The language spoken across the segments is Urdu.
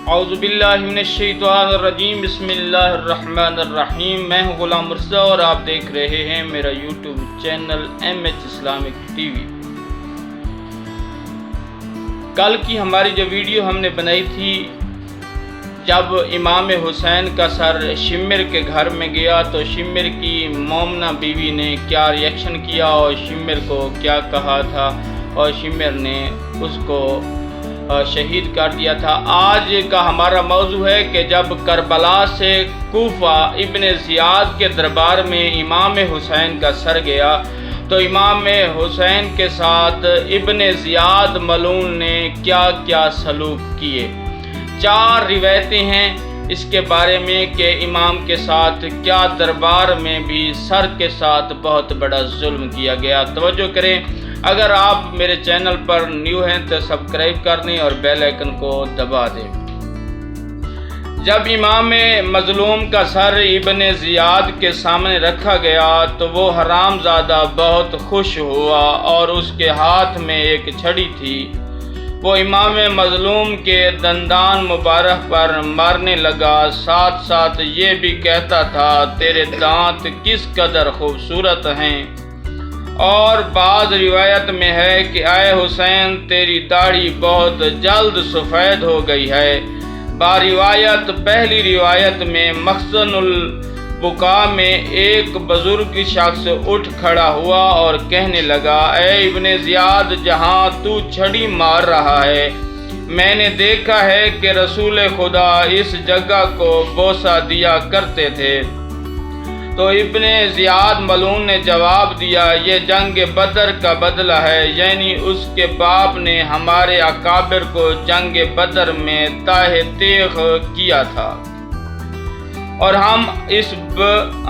اعوذ باللہ من الشیطان الرجیم، بسم اللہ الرحمن الرحیم۔ میں ہوں غلام مرزا اور آپ دیکھ رہے ہیں میرا YouTube channel MH Islamic T V. کل کی ہماری جو ویڈیو ہم نے بنائی تھی، جب امام حسین کا سر شمر کے گھر میں گیا تو شمر کی مومنہ بیوی نے کیا ریئیکشن کیا اور شمر کو کیا کہا تھا، اور شمر نے اس کو شہید کر دیا تھا۔ آج کا ہمارا موضوع ہے کہ جب کربلا سے کوفہ ابن زیاد کے دربار میں امام حسین کا سر گیا تو امام حسین کے ساتھ ابن زیاد ملعون نے کیا کیا سلوک کیے۔ 4 روایتیں ہیں اس کے بارے میں کہ امام کے ساتھ کیا دربار میں بھی سر کے ساتھ بہت بڑا ظلم کیا گیا۔ توجہ کریں، اگر آپ میرے چینل پر نیو ہیں تو سبسکرائب کر دیں اور بیل آئیکن کو دبا دیں۔ جب امام مظلوم کا سر ابن زیاد کے سامنے رکھا گیا تو وہ حرام زادہ بہت خوش ہوا اور اس کے ہاتھ میں ایک چھڑی تھی۔ وہ امام مظلوم کے دندان مبارک پر مارنے لگا، ساتھ ساتھ یہ بھی کہتا تھا تیرے دانت کس قدر خوبصورت ہیں۔ اور بعض روایت میں ہے کہ اے حسین تیری داڑھی بہت جلد سفید ہو گئی ہے۔ باروایت پہلی روایت میں مخزن البقاء میں ایک بزرگ شخص اٹھ کھڑا ہوا اور کہنے لگا، اے ابن زیاد، جہاں تو چھڑی مار رہا ہے میں نے دیکھا ہے کہ رسول خدا اس جگہ کو بوسہ دیا کرتے تھے۔ تو ابن زیاد ملعون نے جواب دیا، یہ جنگ بدر کا بدلہ ہے، یعنی اس کے باپ نے ہمارے اکابر کو جنگ بدر میں تاہ تیغ کیا تھا اور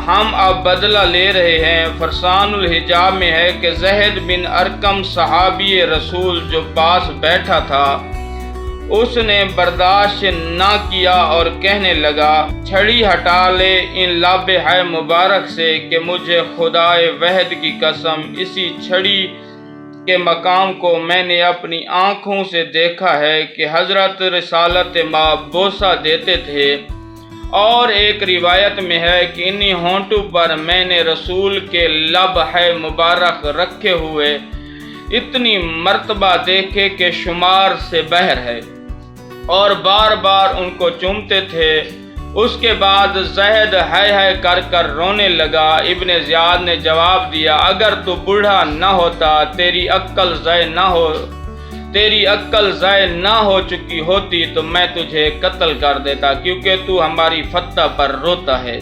ہم اب بدلہ لے رہے ہیں۔ فرسان الحجاب میں ہے کہ زید بن ارقم صحابی رسول جو پاس بیٹھا تھا اس نے برداشت نہ کیا اور کہنے لگا، چھڑی ہٹا لے ان لب ہے مبارک سے کہ مجھے خدائے وحد کی قسم اسی چھڑی کے مقام کو میں نے اپنی آنکھوں سے دیکھا ہے کہ حضرت رسالت ماں بوسہ دیتے تھے۔ اور ایک روایت میں ہے کہ انہی ہونٹوں پر میں نے رسول کے لب ہے مبارک رکھے ہوئے اتنی مرتبہ دیکھے کہ شمار سے بہر ہے، اور بار بار ان کو چومتے تھے۔ اس کے بعد زید ہے کر کر رونے لگا۔ ابن زیاد نے جواب دیا، اگر تو بوڑھا نہ ہوتا تیری عقل ضائع نہ ہو چکی ہوتی تو میں تجھے قتل کر دیتا، کیونکہ تو ہماری فتح پر روتا ہے۔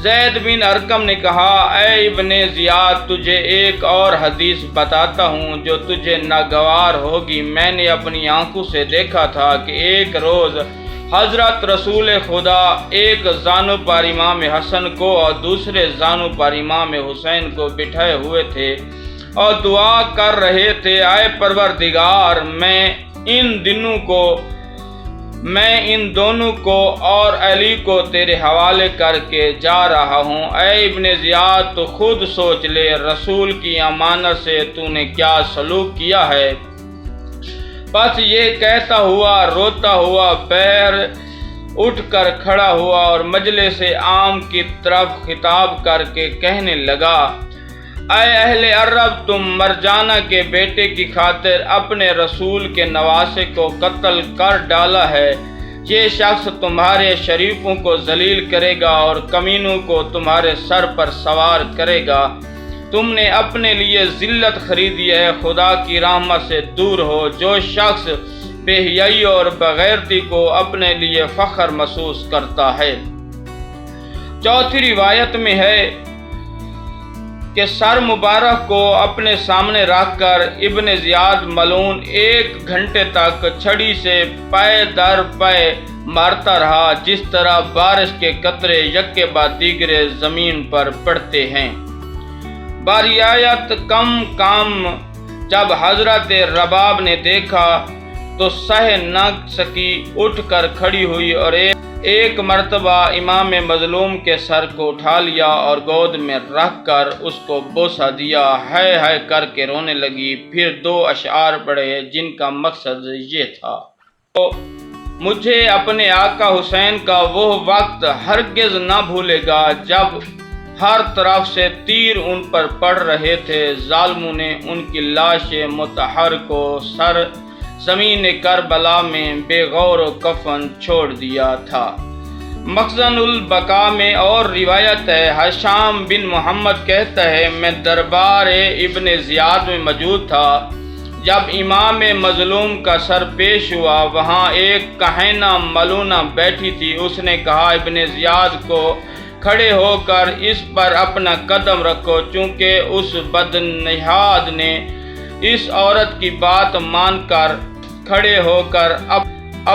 زید بن ارقم نے کہا، اے ابن زیاد، تجھے ایک اور حدیث بتاتا ہوں جو تجھے ناگوار ہوگی۔ میں نے اپنی آنکھوں سے دیکھا تھا کہ ایک روز حضرت رسول خدا ایک زانو پر امام حسن کو اور دوسرے زانو پر امام حسین کو بٹھائے ہوئے تھے اور دعا کر رہے تھے، اے پروردگار، میں ان دونوں کو اور علی کو تیرے حوالے کر کے جا رہا ہوں۔ اے ابن زیاد، تو خود سوچ لے، رسول کی امانت سے تو نے کیا سلوک کیا ہے۔ بس یہ کہتا ہوا روتا ہوا بہر اٹھ کر کھڑا ہوا اور مجلس عام کی طرف خطاب کر کے کہنے لگا، اے اہل عرب، تم مرجانہ کے بیٹے کی خاطر اپنے رسول کے نواسے کو قتل کر ڈالا ہے۔ یہ شخص تمہارے شریفوں کو ذلیل کرے گا اور کمینوں کو تمہارے سر پر سوار کرے گا۔ تم نے اپنے لیے ذلت خریدی ہے، خدا کی رحمت سے دور ہو۔ جو شخص بے حیائی اور بغیرتی کو اپنے لیے فخر محسوس کرتا ہے۔ چوتھی روایت میں ہے کہ سر مبارک کو اپنے سامنے رکھ کر ابن زیاد ملعون 1 گھنٹے تک چھڑی سے پے در پے مارتا رہا، جس طرح بارش کے قطرے یکے بعد دیگرے زمین پر پڑتے ہیں۔ باروایت کم جب حضرت رباب نے دیکھا تو سہ نہ سکی، اٹھ کر کھڑی ہوئی اور ایک مرتبہ امام مظلوم کے سر کو اٹھا لیا اور گود میں رکھ کر اس کو بوسہ دیا، ہے کر کے رونے لگی۔ پھر 2 اشعار پڑھے جن کا مقصد یہ تھا، مجھے اپنے آقا حسین کا وہ وقت ہرگز نہ بھولے گا جب ہر طرف سے تیر ان پر پڑ رہے تھے۔ ظالموں نے ان کی لاش مطہر کو سر زمین کربلا میں بے غور و کفن چھوڑ دیا تھا۔ مخزن البقاء میں اور روایت ہے، ہشام بن محمد کہتا ہے، میں دربار ابن زیاد میں موجود تھا جب امام مظلوم کا سر پیش ہوا۔ وہاں ایک کہینہ ملونہ بیٹھی تھی۔ اس نے کہا، ابن زیاد کو کھڑے ہو کر اس پر اپنا قدم رکھو، چونکہ اس بدنہاد نے اس عورت کی بات مان کر کھڑے ہو کر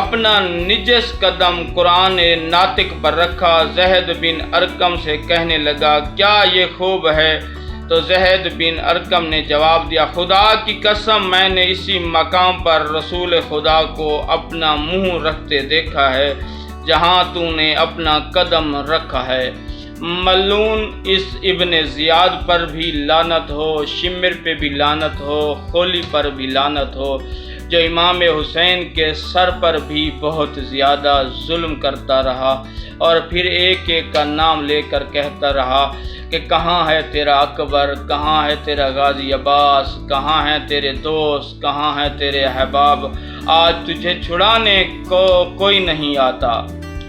اپنا نجس قدم قرآن ناطق پر رکھا۔ زید بن ارقم سے کہنے لگا، کیا یہ خوب ہے؟ تو زید بن ارقم نے جواب دیا، خدا کی قسم میں نے اسی مقام پر رسول خدا کو اپنا منہ رکھتے دیکھا ہے جہاں تو نے اپنا قدم رکھا ہے۔ ملعون اس ابن زیاد پر بھی لعنت ہو، شمر پہ بھی لعنت ہو، خولی پر بھی لعنت ہو، جو امام حسین کے سر پر بھی بہت زیادہ ظلم کرتا رہا، اور پھر ایک ایک کا نام لے کر کہتا رہا کہ کہاں ہے تیرا اکبر، کہاں ہے تیرا غازی عباس، کہاں ہے تیرے دوست، کہاں ہے تیرے احباب، آج تجھے چھڑانے کو کوئی نہیں آتا۔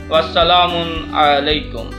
والسلام علیکم۔